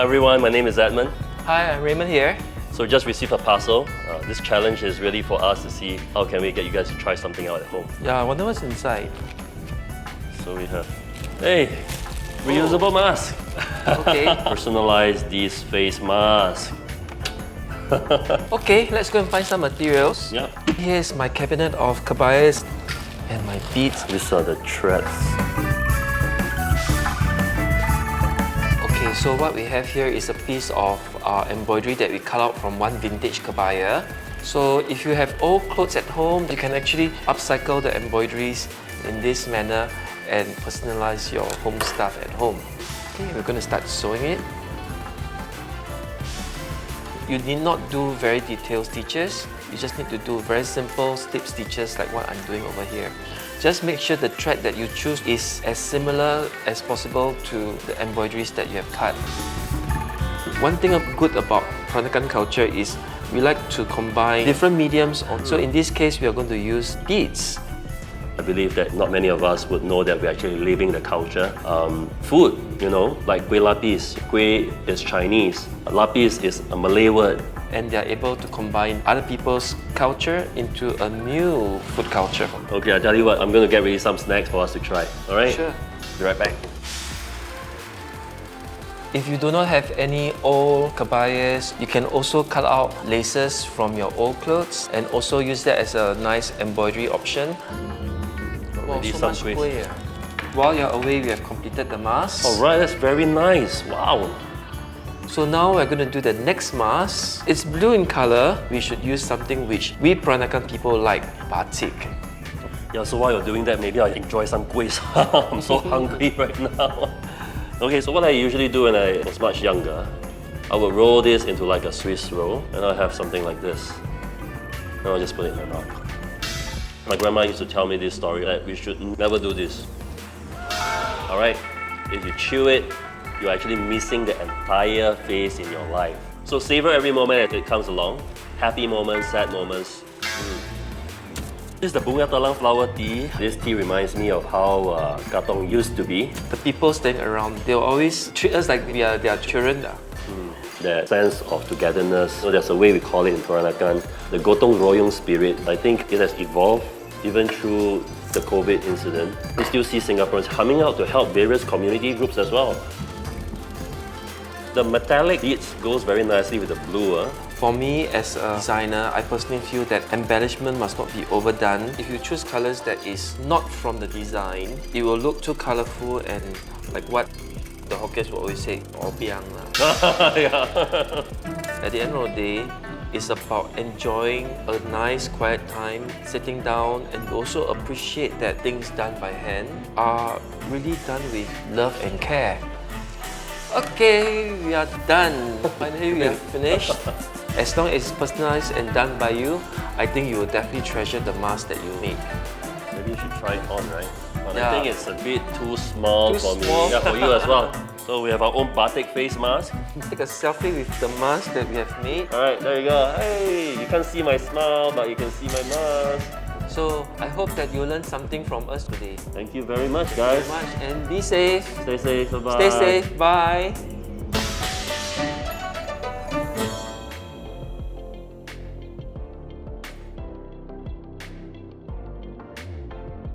Hi everyone, my name is Edmond. Hi, I'm Raymond here. So we just received a parcel. This challenge is really for us to see how can we get you guys to try something out at home. Yeah, I wonder what's inside. So we have, hey, reusable mask. Okay. Personalize these face masks. Okay, let's go and find some materials. Yeah. Here's my cabinet of kebayas and my beads. These are the threads. Okay, so what we have here is a piece of embroidery that we cut out from one vintage kebaya. So if you have old clothes at home, you can actually upcycle the embroideries in this manner and personalize your home stuff at home. Okay, we're going to start sewing it. You need not do very detailed stitches. You just need to do very simple slip stitches like what I'm doing over here. Just make sure the thread that you choose is as similar as possible to the embroideries that you have cut. One thing good about Peranakan culture is we like to combine different mediums. So in this case, we are going to use beads. I believe that not many of us would know that we're actually living the culture. Food, you know, like kueh lapis. Kueh is Chinese. Lapis is a Malay word. And they are able to combine other people's culture into a new food culture. Okay, I tell you what, I'm going to get ready some snacks for us to try. All right? Sure. Be right back. If you do not have any old kebayas, you can also cut out laces from your old clothes and also use that as a nice embroidery option. Wow, so much kueh. While you're away, we have completed the mask. Alright, that's very nice. Wow. So now we're going to do the next mask. It's blue in color. We should use something which we Peranakan people like, batik. Yeah, so while you're doing that, maybe I'll enjoy some kueh. I'm so hungry right now. Okay, so what I usually do when I was much younger, I would roll this into like a Swiss roll, and I'll have something like this. And I'll just put it in my mouth. My grandma used to tell me this story that we should never do this. Alright? If you chew it, you're actually missing the entire phase in your life. So savor every moment as it comes along. Happy moments, sad moments. This is the bunga talang flower tea. This tea reminds me of how Katong used to be. The people staying around, they'll always treat us like we are their children. That sense of togetherness. So there's a way we call it in Peranakan, the gotong royong spirit. I think it has evolved even through the COVID incident. We still see Singaporeans coming out to help various community groups as well. The metallic beads goes very nicely with the blue. For me, as a designer, I personally feel that embellishment must not be overdone. If you choose colors that is not from the design, it will look too colorful and like what the Hokkiens will always say, obiang. At the end of the day, it's about enjoying a nice quiet time, sitting down, and also appreciate that things done by hand are really done with love and care. Okay, we are done. Finally, we have finished. As long as it's personalized and done by you, I think you will definitely treasure the mask that you make. Maybe you should try it on, right? But Yeah. I think it's a bit too small for me. Yeah, for you as well. So we have our own batik face mask. Take a selfie with the mask that we have made. Alright, there you go. Hey, you can't see my smile, but you can see my mask. So I hope that you learned something from us today. Thank you very much, guys. Thank you very much and be safe. Stay safe. Bye-bye. Stay safe. Bye.